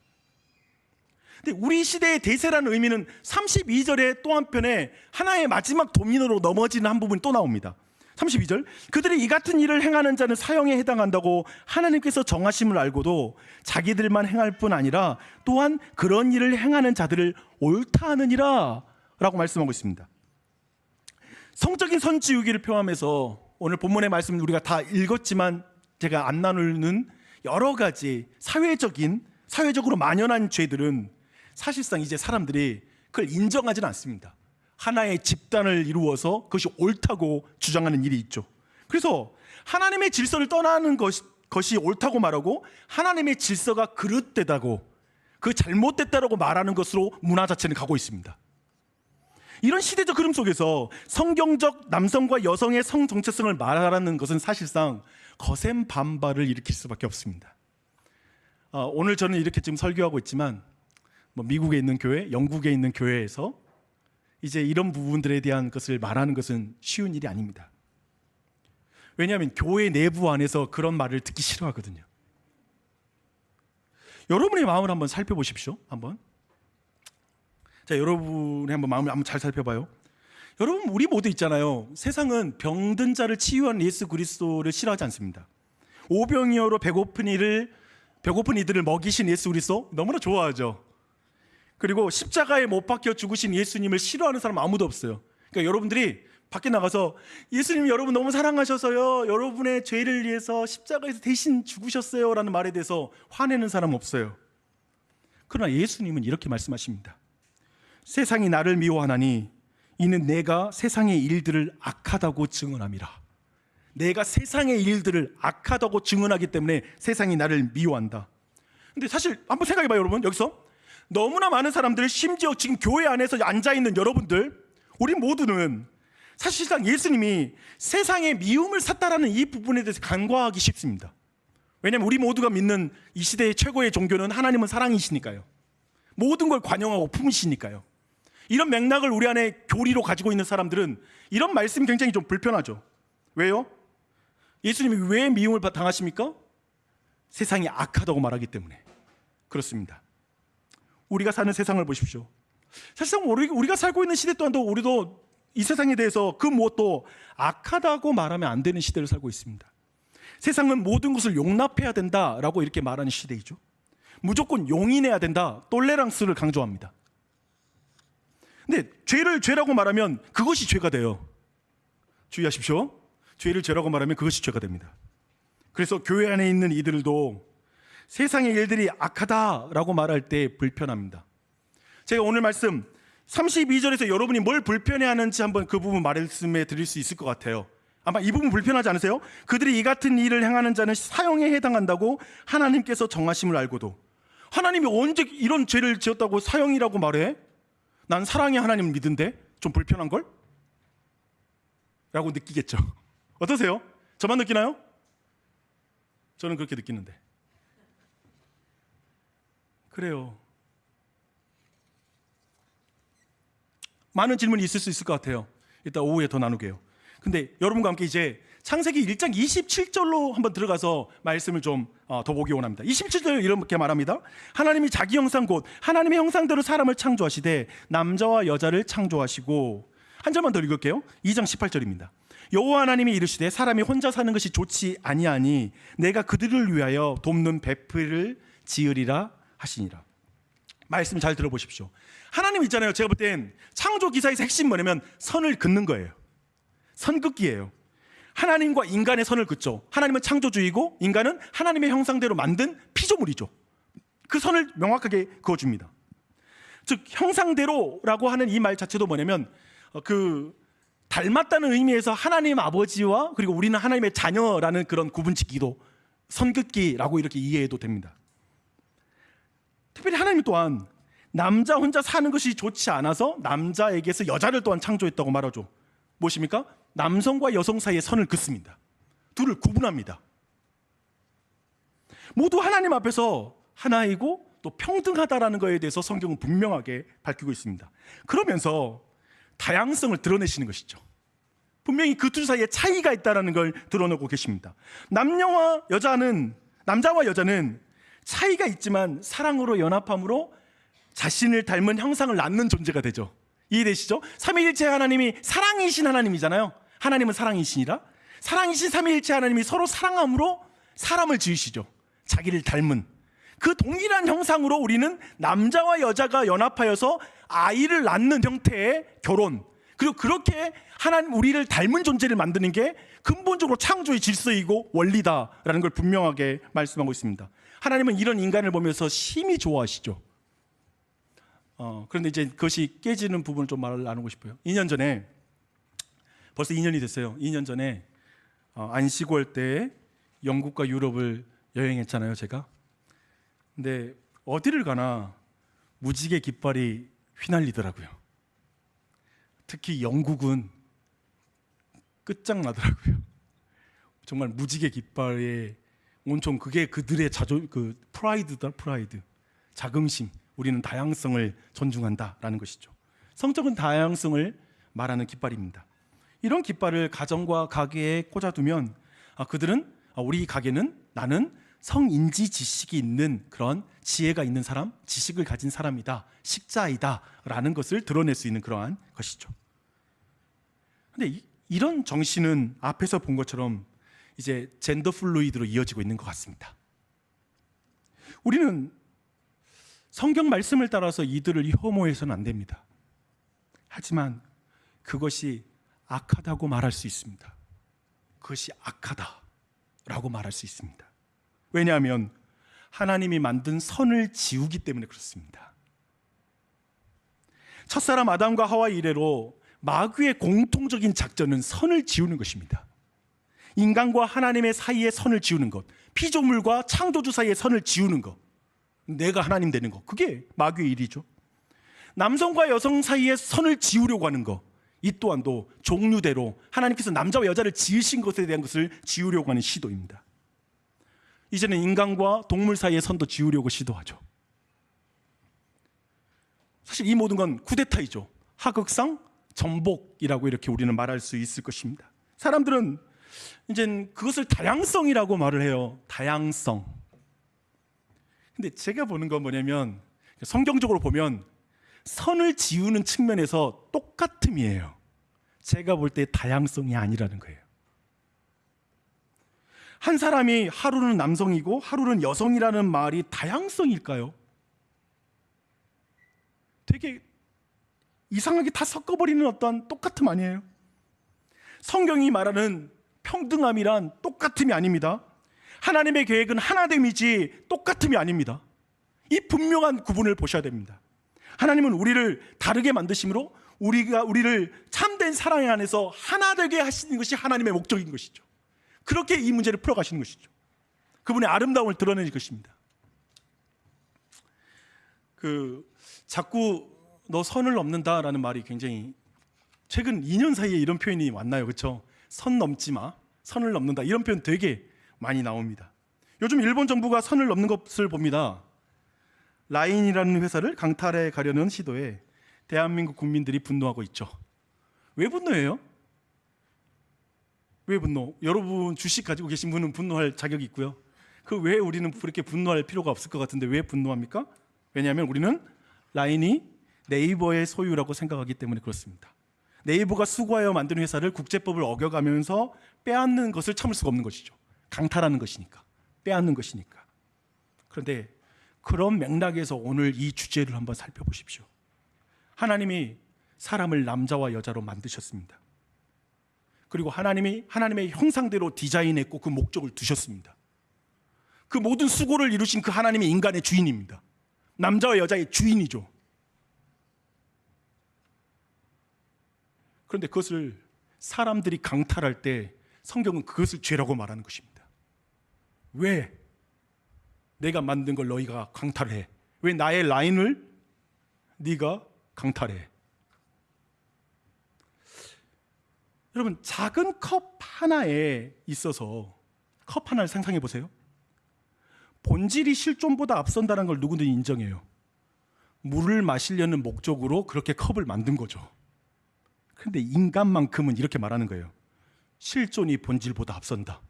근데 우리 시대의 대세라는 의미는 32절의 또 한편에 하나의 마지막 도미노로 넘어지는 한 부분이 또 나옵니다. 32절, 그들이 이 같은 일을 행하는 자는 사형에 해당한다고 하나님께서 정하심을 알고도 자기들만 행할 뿐 아니라 또한 그런 일을 행하는 자들을 옳다 하느니라 라고 말씀하고 있습니다. 성적인 선지우기를 표함해서 오늘 본문의 말씀을 우리가 다 읽었지만 제가 안 나누는 여러 가지 사회적으로 만연한 죄들은 사실상 이제 사람들이 그걸 인정하지는 않습니다. 하나의 집단을 이루어서 그것이 옳다고 주장하는 일이 있죠. 그래서 하나님의 질서를 떠나는 것이 옳다고 말하고 하나님의 질서가 그릇되다고, 그 잘못됐다라고 말하는 것으로 문화 자체는 가고 있습니다. 이런 시대적 흐름 속에서 성경적 남성과 여성의 성 정체성을 말하라는 것은 사실상 거센 반발을 일으킬 수밖에 없습니다. 오늘 저는 이렇게 지금 설교하고 있지만 미국에 있는 교회, 영국에 있는 교회에서 이제 이런 부분들에 대한 것을 말하는 것은 쉬운 일이 아닙니다. 왜냐하면 교회 내부 안에서 그런 말을 듣기 싫어하거든요. 여러분의 마음을 한번 살펴보십시오. 한번. 자, 여러분의 한번 마음을 한번 잘 살펴봐요. 여러분, 우리 모두 있잖아요. 세상은 병든 자를 치유한 예수 그리스도를 싫어하지 않습니다. 오병이어로 배고픈 이들을 먹이신 예수 그리스도 너무나 좋아하죠. 그리고 십자가에 못 박혀 죽으신 예수님을 싫어하는 사람 아무도 없어요. 그러니까 여러분들이 밖에 나가서 예수님 여러분 너무 사랑하셔서요, 여러분의 죄를 위해서 십자가에서 대신 죽으셨어요 라는 말에 대해서 화내는 사람 없어요. 그러나 예수님은 이렇게 말씀하십니다. 세상이 나를 미워하나니 이는 내가 세상의 일들을 악하다고 증언함이라. 내가 세상의 일들을 악하다고 증언하기 때문에 세상이 나를 미워한다. 근데 사실 한번 생각해봐요. 여러분, 여기서 너무나 많은 사람들, 심지어 지금 교회 안에서 앉아있는 여러분들, 우리 모두는 사실상 예수님이 세상의 미움을 샀다라는 이 부분에 대해서 간과하기 쉽습니다. 왜냐하면 우리 모두가 믿는 이 시대의 최고의 종교는 하나님은 사랑이시니까요. 모든 걸 관용하고 품으시니까요. 이런 맥락을 우리 안에 교리로 가지고 있는 사람들은 이런 말씀이 굉장히 좀 불편하죠. 왜요? 예수님이 왜 미움을 당하십니까? 세상이 악하다고 말하기 때문에 그렇습니다. 우리가 사는 세상을 보십시오. 사실상 우리가 살고 있는 시대 또한도 우리도 이 세상에 대해서 그 무엇도 악하다고 말하면 안 되는 시대를 살고 있습니다. 세상은 모든 것을 용납해야 된다라고 이렇게 말하는 시대이죠. 무조건 용인해야 된다, 톨레랑스를 강조합니다. 근데 죄를 죄라고 말하면 그것이 죄가 돼요. 주의하십시오. 죄를 죄라고 말하면 그것이 죄가 됩니다. 그래서 교회 안에 있는 이들도 세상의 일들이 악하다라고 말할 때 불편합니다. 제가 오늘 말씀 32절에서 여러분이 뭘 불편해하는지 한번 그 부분 말씀해 드릴 수 있을 것 같아요. 아마 이 부분 불편하지 않으세요? 그들이 이 같은 일을 행하는 자는 사형에 해당한다고 하나님께서 정하심을 알고도, 하나님이 언제 이런 죄를 지었다고 사형이라고 말해? 난 사랑의 하나님을 믿은데 좀 불편한걸? 라고 느끼겠죠. 어떠세요? 저만 느끼나요? 저는 그렇게 느끼는데. 그래요. 많은 질문이 있을 수 있을 것 같아요. 이따 오후에 더 나누게요. 근데 여러분과 함께 이제 창세기 1장 27절로 한번 들어가서 말씀을 좀 더 보기 원합니다. 27절 이렇게 말합니다. 하나님이 자기 형상 곧 하나님의 형상대로 사람을 창조하시되 남자와 여자를 창조하시고, 한 절만 더 읽을게요. 2장 18절입니다. 여호와 하나님이 이르시되 사람이 혼자 사는 것이 좋지 아니하니 내가 그들을 위하여 돕는 배필을 지으리라 하시니라. 말씀 잘 들어보십시오. 하나님 있잖아요. 제가 볼 땐 창조 기사에서 핵심 뭐냐면 선을 긋는 거예요. 선 긋기예요. 하나님과 인간의 선을 긋죠. 하나님은 창조주이고 인간은 하나님의 형상대로 만든 피조물이죠. 그 선을 명확하게 그어줍니다. 즉 형상대로라고 하는 이 말 자체도 뭐냐면 닮았다는 의미에서 하나님 아버지와 그리고 우리는 하나님의 자녀라는 그런 구분짓기도 선긋기라고 이렇게 이해해도 됩니다. 특별히 하나님 또한 남자 혼자 사는 것이 좋지 않아서 남자에게서 여자를 또한 창조했다고 말하죠. 무엇입니까? 남성과 여성 사이에 선을 긋습니다. 둘을 구분합니다. 모두 하나님 앞에서 하나이고 또 평등하다라는 것에 대해서 성경은 분명하게 밝히고 있습니다. 그러면서 다양성을 드러내시는 것이죠. 분명히 그 둘 사이에 차이가 있다는 걸 드러내고 계십니다. 남자와 여자는 차이가 있지만 사랑으로 연합함으로 자신을 닮은 형상을 낳는 존재가 되죠. 이해되시죠? 삼위일체 하나님이 사랑이신 하나님이잖아요. 하나님은 사랑이시니라. 사랑이신 삼위일체 하나님이 서로 사랑함으로 사람을 지으시죠. 자기를 닮은 그 동일한 형상으로 우리는 남자와 여자가 연합하여서 아이를 낳는 형태의 결혼, 그리고 그렇게 하나님 우리를 닮은 존재를 만드는 게 근본적으로 창조의 질서이고 원리다라는 걸 분명하게 말씀하고 있습니다. 하나님은 이런 인간을 보면서 심히 좋아하시죠. 그런데 이제 그것이 깨지는 부분을 좀 말을 나누고 싶어요. 2년 전에, 벌써 2년이 됐어요. 2년 전에 안식월 때 영국과 유럽을 여행했잖아요, 제가. 근데 어디를 가나 무지개 깃발이 휘날리더라고요. 특히 영국은 끝장나더라고요. 정말 무지개 깃발에 온통 그게 그들의 프라이드다, 프라이드. 자긍심. 우리는 다양성을 존중한다라는 것이죠. 성적은 다양성을 말하는 깃발입니다. 이런 깃발을 가정과 가게에 꽂아두면 그들은 우리 가게는 나는 성인지 지식이 있는 그런 지혜가 있는 사람, 지식을 가진 사람이다, 식자이다 라는 것을 드러낼 수 있는 그러한 것이죠. 그런데 이런 정신은 앞에서 본 것처럼 이제 젠더 플루이드로 이어지고 있는 것 같습니다. 우리는 성경 말씀을 따라서 이들을 혐오해서는 안 됩니다. 하지만 그것이 악하다고 말할 수 있습니다. 그것이 악하다라고 말할 수 있습니다. 왜냐하면 하나님이 만든 선을 지우기 때문에 그렇습니다. 첫사람 아담과 하와 이래로 마귀의 공통적인 작전은 선을 지우는 것입니다. 인간과 하나님의 사이에 선을 지우는 것, 피조물과 창조주 사이에 선을 지우는 것, 내가 하나님 되는 것, 그게 마귀의 일이죠. 남성과 여성 사이에 선을 지우려고 하는 것, 이 또한도 종류대로 하나님께서 남자와 여자를 지으신 것에 대한 것을 지우려고 하는 시도입니다. 이제는 인간과 동물 사이의 선도 지우려고 시도하죠. 사실 이 모든 건 쿠데타이죠. 하극상 전복이라고 이렇게 우리는 말할 수 있을 것입니다. 사람들은 이제 그것을 다양성이라고 말을 해요. 다양성. 근데 제가 보는 건 뭐냐면 성경적으로 보면 선을 지우는 측면에서 똑같음이에요. 제가 볼 때 다양성이 아니라는 거예요. 한 사람이 하루는 남성이고 하루는 여성이라는 말이 다양성일까요? 되게 이상하게 다 섞어버리는 어떤 똑같음 아니에요? 성경이 말하는 평등함이란 똑같음이 아닙니다. 하나님의 계획은 하나됨이지 똑같음이 아닙니다. 이 분명한 구분을 보셔야 됩니다. 하나님은 우리를 다르게 만드심으로 우리를 참된 사랑 안에서 하나 되게 하시는 것이 하나님의 목적인 것이죠. 그렇게 이 문제를 풀어가시는 것이죠. 그분의 아름다움을 드러내는 것입니다. 자꾸 너 선을 넘는다라는 말이 굉장히 최근 2년 사이에 이런 표현이 왔나요? 그렇죠? 선 넘지 마, 선을 넘는다, 이런 표현 되게 많이 나옵니다. 요즘 일본 정부가 선을 넘는 것을 봅니다. 라인이라는 회사를 강탈해 가려는 시도에 대한민국 국민들이 분노하고 있죠. 왜 분노해요? 왜 분노? 여러분 주식 가지고 계신 분은 분노할 자격이 있고요. 그 왜 우리는 그렇게 분노할 필요가 없을 것 같은데 왜 분노합니까? 왜냐하면 우리는 라인이 네이버의 소유라고 생각하기 때문에 그렇습니다. 네이버가 수고하여 만든 회사를 국제법을 어겨가면서 빼앗는 것을 참을 수가 없는 것이죠. 강탈하는 것이니까, 빼앗는 것이니까. 그런데 그런 맥락에서 오늘 이 주제를 한번 살펴보십시오. 하나님이 사람을 남자와 여자로 만드셨습니다. 그리고 하나님이 하나님의 형상대로 디자인했고 그 목적을 두셨습니다. 그 모든 수고를 이루신 그 하나님이 인간의 주인입니다. 남자와 여자의 주인이죠. 그런데 그것을 사람들이 강탈할 때 성경은 그것을 죄라고 말하는 것입니다. 왜 내가 만든 걸 너희가 강탈해? 왜 나의 라인을 네가 강탈해? 여러분, 작은 컵 하나에 있어서 컵 하나를 상상해 보세요. 본질이 실존보다 앞선다는 걸 누구든 인정해요. 물을 마시려는 목적으로 그렇게 컵을 만든 거죠. 그런데 인간만큼은 이렇게 말하는 거예요. 실존이 본질보다 앞선다.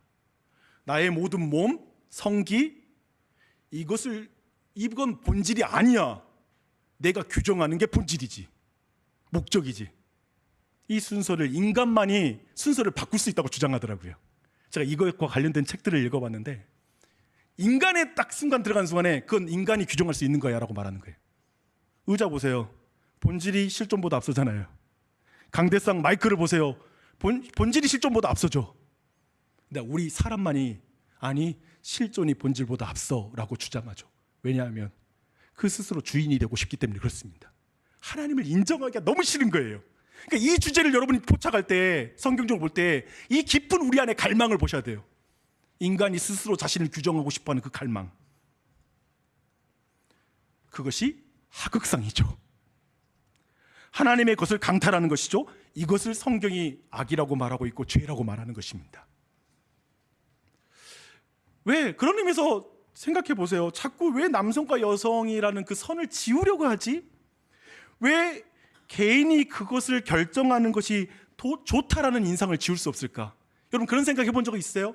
나의 모든 몸, 성기, 이건 본질이 아니야. 내가 규정하는 게 본질이지, 목적이지. 이 순서를 인간만이 순서를 바꿀 수 있다고 주장하더라고요. 제가 이것과 관련된 책들을 읽어봤는데 인간의 딱 순간 들어가는 순간에 그건 인간이 규정할 수 있는 거야 라고 말하는 거예요. 의자 보세요. 본질이 실존보다 앞서잖아요. 강대상 마이크를 보세요. 본질이 실존보다 앞서죠. 근데 우리 사람만이 아니 실존이 본질보다 앞서라고 주장하죠. 왜냐하면 그 스스로 주인이 되고 싶기 때문에 그렇습니다. 하나님을 인정하기가 너무 싫은 거예요. 그러니까 이 주제를 여러분이 포착할 때, 성경적으로 볼 때 이 깊은 우리 안에 갈망을 보셔야 돼요. 인간이 스스로 자신을 규정하고 싶어하는 그 갈망, 그것이 하극상이죠. 하나님의 것을 강탈하는 것이죠. 이것을 성경이 악이라고 말하고 있고 죄라고 말하는 것입니다. 왜? 그런 의미에서 생각해 보세요. 자꾸 왜 남성과 여성이라는 그 선을 지우려고 하지? 왜 개인이 그것을 결정하는 것이 좋다라는 인상을 지울 수 없을까? 여러분 그런 생각 해본 적 있어요?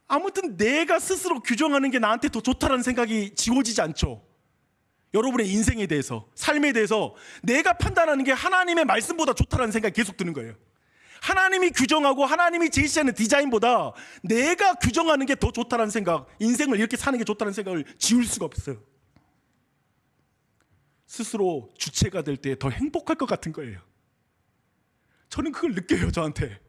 아무튼 내가 스스로 규정하는 게 나한테 더 좋다라는 생각이 지워지지 않죠. 여러분의 인생에 대해서, 삶에 대해서 내가 판단하는 게 하나님의 말씀보다 좋다라는 생각이 계속 드는 거예요. 하나님이 규정하고 하나님이 제시하는 디자인보다 내가 규정하는 게 더 좋다라는 생각, 인생을 이렇게 사는 게 좋다는 생각을 지울 수가 없어요. 스스로 주체가 될 때 더 행복할 것 같은 거예요. 저는 그걸 느껴요. 저한테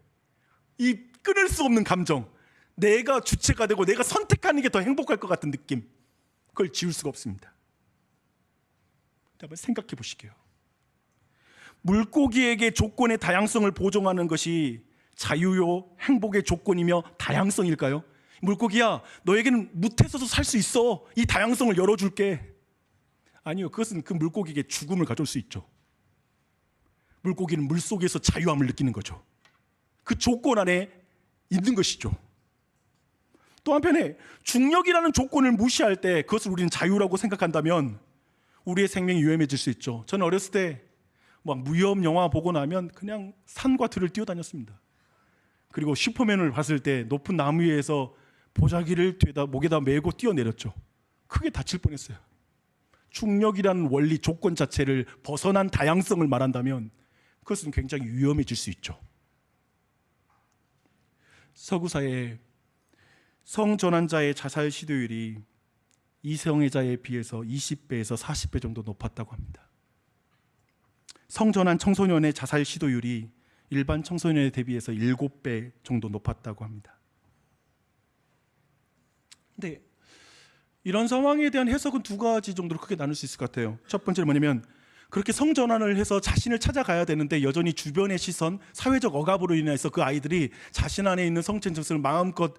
이 끊을 수 없는 감정, 내가 주체가 되고 내가 선택하는 게 더 행복할 것 같은 느낌, 그걸 지울 수가 없습니다. 한번 생각해 보시게요. 물고기에게 조건의 다양성을 보존하는 것이 자유요 행복의 조건이며 다양성일까요? 물고기야, 너에게는 무태서도 살 수 있어. 이 다양성을 열어줄게. 아니요, 그것은 그 물고기에게 죽음을 가져올 수 있죠. 물고기는 물속에서 자유함을 느끼는 거죠. 그 조건 안에 있는 것이죠. 또 한편에 중력이라는 조건을 무시할 때 그것을 우리는 자유라고 생각한다면 우리의 생명이 위험해질 수 있죠. 저는 어렸을 때 막 무협 영화 보고 나면 그냥 산과 들을 뛰어다녔습니다. 그리고 슈퍼맨을 봤을 때 높은 나무 위에서 보자기를 목에다 메고 뛰어내렸죠. 크게 다칠 뻔했어요. 중력이라는 원리 조건 자체를 벗어난 다양성을 말한다면 그것은 굉장히 위험해질 수 있죠. 서구사회에 성전환자의 자살 시도율이 이성애자에 비해서 20배에서 40배 정도 높았다고 합니다. 성전환 청소년의 자살 시도율이 일반 청소년에 대비해서 7배 정도 높았다고 합니다. 근데 이런 상황에 대한 해석은 두 가지 정도로 크게 나눌 수 있을 것 같아요. 첫 번째는 뭐냐면 그렇게 성전환을 해서 자신을 찾아가야 되는데 여전히 주변의 시선, 사회적 억압으로 인해서 그 아이들이 자신 안에 있는 성적 정서를 마음껏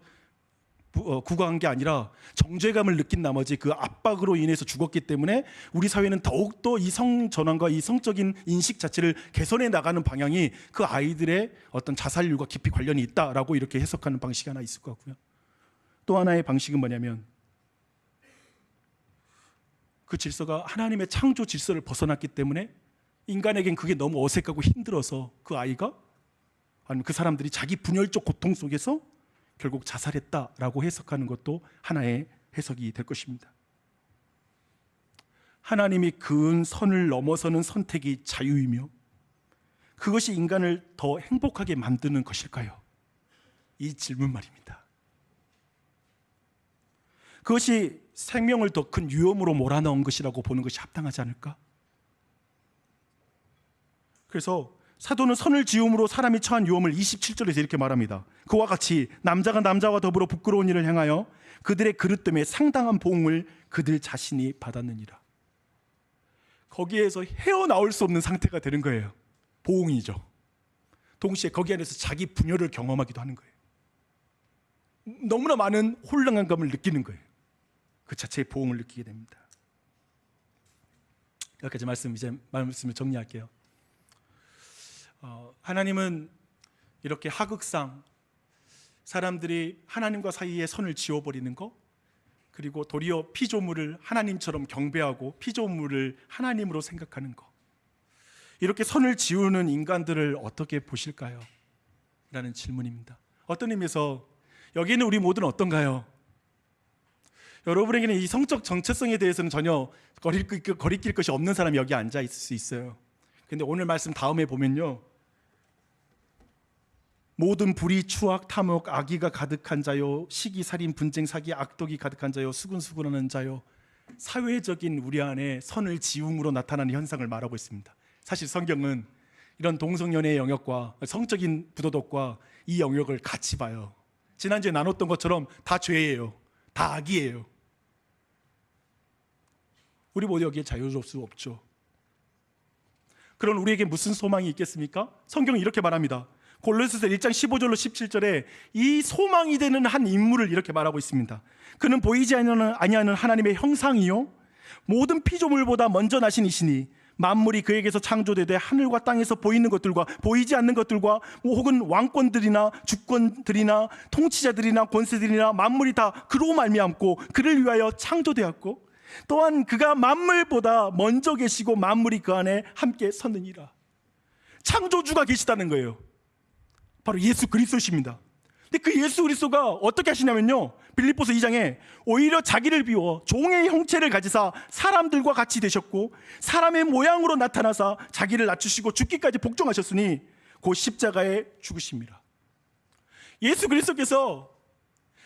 구가한 게 아니라 정죄감을 느낀 나머지 그 압박으로 인해서 죽었기 때문에 우리 사회는 더욱더 이 성전환과 이 성적인 인식 자체를 개선해 나가는 방향이 그 아이들의 어떤 자살률과 깊이 관련이 있다라고 이렇게 해석하는 방식이 하나 있을 것 같고요. 또 하나의 방식은 뭐냐면 그 질서가 하나님의 창조 질서를 벗어났기 때문에 인간에겐 그게 너무 어색하고 힘들어서 그 아이가 아니면 그 사람들이 자기 분열적 고통 속에서 결국 자살했다라고 해석하는 것도 하나의 해석이 될 것입니다. 하나님이 그은 선을 넘어서는 선택이 자유이며 그것이 인간을 더 행복하게 만드는 것일까요? 이 질문 말입니다. 그것이 생명을 더 큰 위험으로 몰아넣은 것이라고 보는 것이 합당하지 않을까? 그래서 사도는 선을 지음으로 사람이 처한 위험을 27절에서 이렇게 말합니다. 그와 같이 남자가 남자와 더불어 부끄러운 일을 행하여 그들의 그릇 때문에 상당한 보응을 그들 자신이 받았느니라. 거기에서 헤어나올 수 없는 상태가 되는 거예요. 보응이죠. 동시에 거기 안에서 자기 분열을 경험하기도 하는 거예요. 너무나 많은 혼란한 감을 느끼는 거예요. 그 자체의 보응을 느끼게 됩니다. 여기까지 말씀을 정리할게요. 하나님은 이렇게 하극상 사람들이 하나님과 사이에 선을 지워버리는 거, 그리고 도리어 피조물을 하나님처럼 경배하고 피조물을 하나님으로 생각하는 거, 이렇게 선을 지우는 인간들을 어떻게 보실까요? 라는 질문입니다. 어떤 의미에서 여기는 우리 모두는 어떤가요? 여러분에게는 이 성적 정체성에 대해서는 전혀 거리낄 것이 없는 사람이 여기 앉아 있을 수 있어요. 근데 오늘 말씀 다음에 보면요, 모든 불의, 추악, 탐욕, 악의가 가득한 자요, 시기, 살인, 분쟁, 사기, 악독이 가득한 자요, 수근수근하는 자요, 사회적인 우리 안에 선을 지음으로 나타나는 현상을 말하고 있습니다. 사실 성경은 이런 동성연애의 영역과 성적인 부도덕과 이 영역을 같이 봐요. 지난주에 나눴던 것처럼 다 죄예요. 다 악이에요. 우리 모두 여기에 자유로울 수 없죠. 그런 우리에게 무슨 소망이 있겠습니까? 성경은 이렇게 말합니다. 골로새서 1장 15절로 17절에 이 소망이 되는 한 인물을 이렇게 말하고 있습니다. 그는 보이지 아니하는 하나님의 형상이요 모든 피조물보다 먼저 나신 이시니 만물이 그에게서 창조되되 하늘과 땅에서 보이는 것들과 보이지 않는 것들과 혹은 왕권들이나 주권들이나 통치자들이나 권세들이나 만물이 다 그로 말미암고 그를 위하여 창조되었고 또한 그가 만물보다 먼저 계시고 만물이 그 안에 함께 섰느니라. 창조주가 계시다는 거예요. 바로 예수 그리스도십니다. 근데 그 예수 그리스도가 어떻게 하시냐면요, 빌립보서 2장에 오히려 자기를 비워 종의 형체를 가지사 사람들과 같이 되셨고 사람의 모양으로 나타나사 자기를 낮추시고 죽기까지 복종하셨으니 곧 십자가에 죽으십니다. 예수 그리스도께서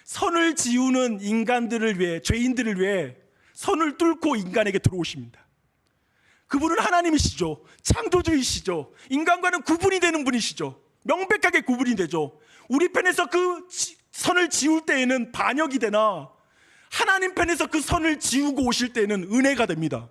선을 지우는 인간들을 위해, 죄인들을 위해 선을 뚫고 인간에게 들어오십니다. 그분은 하나님이시죠. 창조주이시죠. 인간과는 구분이 되는 분이시죠. 명백하게 구분이 되죠. 우리 편에서 그 선을 지울 때에는 반역이 되나 하나님 편에서 그 선을 지우고 오실 때에는 은혜가 됩니다.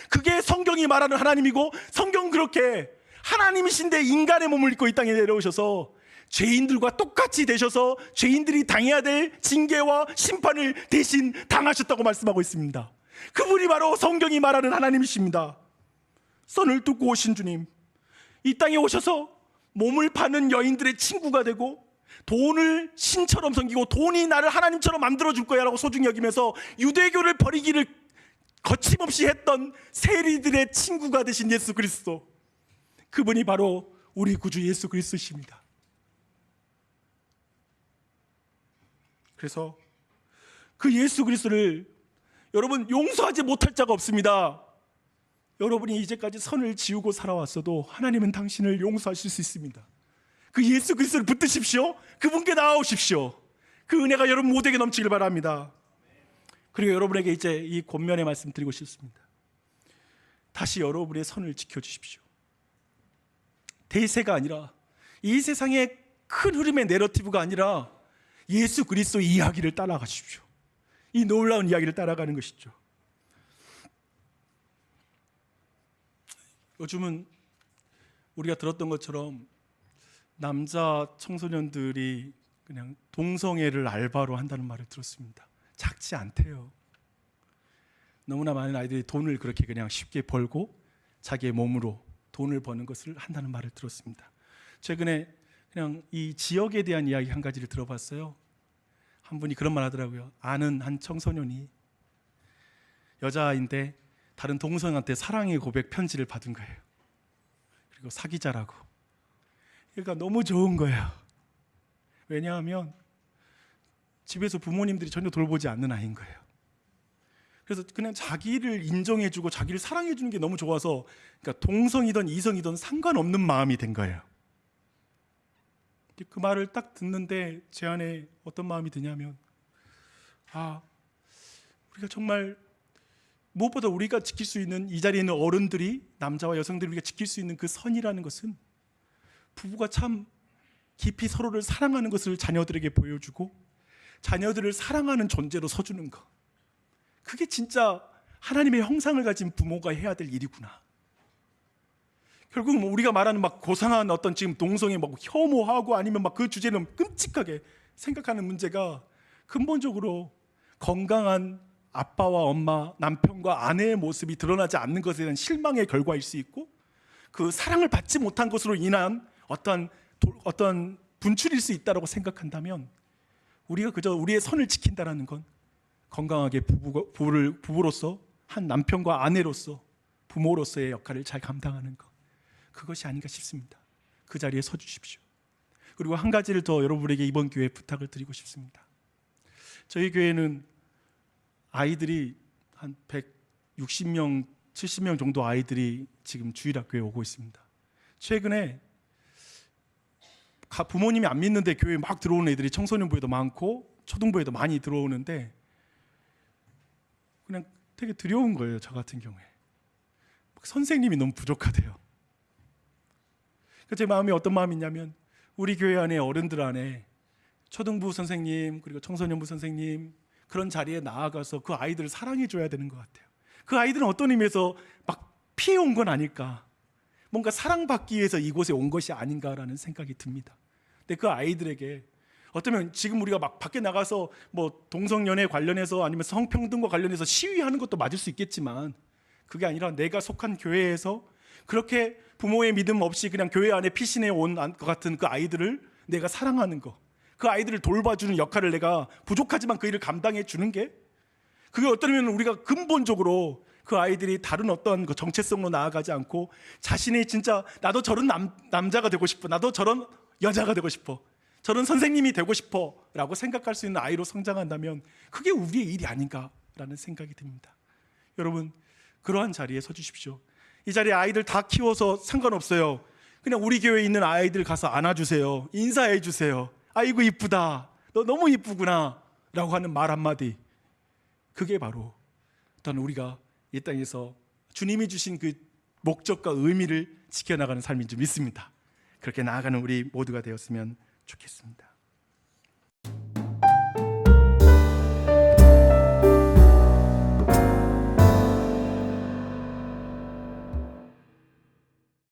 그게 성경이 말하는 하나님이고, 성경은 그렇게 하나님이신데 인간의 몸을 입고 이 땅에 내려오셔서 죄인들과 똑같이 되셔서 죄인들이 당해야 될 징계와 심판을 대신 당하셨다고 말씀하고 있습니다. 그분이 바로 성경이 말하는 하나님이십니다. 선을 뚫고 오신 주님, 이 땅에 오셔서 몸을 파는 여인들의 친구가 되고 돈을 신처럼 섬기고 돈이 나를 하나님처럼 만들어줄 거야 라고 소중히 여기면서 유대교를 버리기를 거침없이 했던 세리들의 친구가 되신 예수 그리스도, 그분이 바로 우리 구주 예수 그리스도십니다. 그래서 그 예수 그리스도를 여러분 용서하지 못할 자가 없습니다. 여러분이 이제까지 선을 지우고 살아왔어도 하나님은 당신을 용서하실 수 있습니다. 그 예수 그리스도를 붙드십시오. 그분께 나아오십시오. 그 은혜가 여러분 모두에게 넘치길 바랍니다. 그리고 여러분에게 이제 이 권면의 말씀 드리고 싶습니다. 다시 여러분의 선을 지켜주십시오. 대세가 아니라, 이 세상의 큰 흐름의 내러티브가 아니라 예수 그리스도의 이야기를 따라가십시오. 이 놀라운 이야기를 따라가는 것이죠. 요즘은 우리가 들었던 것처럼 남자 청소년들이 그냥 동성애를 알바로 한다는 말을 들었습니다. 작지 않대요. 너무나 많은 아이들이 돈을 그렇게 그냥 쉽게 벌고 자기의 몸으로 돈을 버는 것을 한다는 말을 들었습니다. 최근에 그냥 이 지역에 대한 이야기 한 가지를 들어봤어요. 한 분이 그런 말 하더라고요. 아는 한 청소년이 여자아이인데 다른 동성한테 사랑의 고백 편지를 받은 거예요. 그리고 사귀자라고. 그러니까 너무 좋은 거예요. 왜냐하면 집에서 부모님들이 전혀 돌보지 않는 아이인 거예요. 그래서 그냥 자기를 인정해주고 자기를 사랑해주는 게 너무 좋아서, 그러니까 동성이든 이성이든 상관없는 마음이 된 거예요. 그 말을 딱 듣는데 제 안에 어떤 마음이 드냐면, 우리가 정말 무엇보다 우리가 지킬 수 있는, 이 자리에 있는 어른들이, 남자와 여성들이 우리가 지킬 수 있는 그 선이라는 것은 부부가 참 깊이 서로를 사랑하는 것을 자녀들에게 보여주고 자녀들을 사랑하는 존재로 서주는 것. 그게 진짜 하나님의 형상을 가진 부모가 해야 될 일이구나. 결국 뭐 우리가 말하는 막 고상한 어떤 지금 동성애 막 혐오하고 아니면 막 그 주제는 끔찍하게 생각하는 문제가 근본적으로 건강한 아빠와 엄마, 남편과 아내의 모습이 드러나지 않는 것에 대한 실망의 결과일 수 있고, 그 사랑을 받지 못한 것으로 인한 어떤 분출일 수 있다고 생각한다면, 우리가 그저 우리의 선을 지킨다라는 건 건강하게 부부로서, 한 남편과 아내로서, 부모로서의 역할을 잘 감당하는 것, 그것이 아닌가 싶습니다. 그 자리에 서 주십시오. 그리고 한 가지를 더 여러분에게 이번 교회에 부탁을 드리고 싶습니다. 저희 교회는 아이들이 한 160명, 70명 정도 아이들이 지금 주일학교에 오고 있습니다. 최근에 부모님이 안 믿는데 교회에 막 들어오는 애들이 청소년부에도 많고 초등부에도 많이 들어오는데, 그냥 되게 두려운 거예요. 저 같은 경우에 선생님이 너무 부족하대요. 제 마음이 어떤 마음이냐면, 우리 교회 안에 어른들 안에 초등부 선생님 그리고 청소년부 선생님, 그런 자리에 나아가서 그 아이들을 사랑해 줘야 되는 것 같아요. 그 아이들은 어떤 의미에서 막 피해 온 건 아닐까, 뭔가 사랑받기 위해서 이곳에 온 것이 아닌가라는 생각이 듭니다. 근데 그 아이들에게 어쩌면 지금 우리가 막 밖에 나가서 뭐 동성연애 관련해서 아니면 성평등과 관련해서 시위하는 것도 맞을 수 있겠지만, 그게 아니라 내가 속한 교회에서 그렇게 부모의 믿음 없이 그냥 교회 안에 피신해 온 것 같은 그 아이들을 내가 사랑하는 거, 그 아이들을 돌봐주는 역할을 내가 부족하지만 그 일을 감당해 주는 게, 그게 어떠면 우리가 근본적으로 그 아이들이 다른 어떤 그 정체성으로 나아가지 않고 자신이 진짜 나도 저런 남자가 되고 싶어, 나도 저런 여자가 되고 싶어, 저런 선생님이 되고 싶어 라고 생각할 수 있는 아이로 성장한다면 그게 우리의 일이 아닌가라는 생각이 듭니다. 여러분, 그러한 자리에 서 주십시오. 이 자리에 아이들 다 키워서 상관없어요. 그냥 우리 교회에 있는 아이들 가서 안아주세요. 인사해 주세요. 아이고 이쁘다, 너 너무 이쁘구나 라고 하는 말 한마디, 그게 바로 어떤 우리가 이 땅에서 주님이 주신 그 목적과 의미를 지켜나가는 삶인 줄 믿습니다. 그렇게 나아가는 우리 모두가 되었으면 좋겠습니다.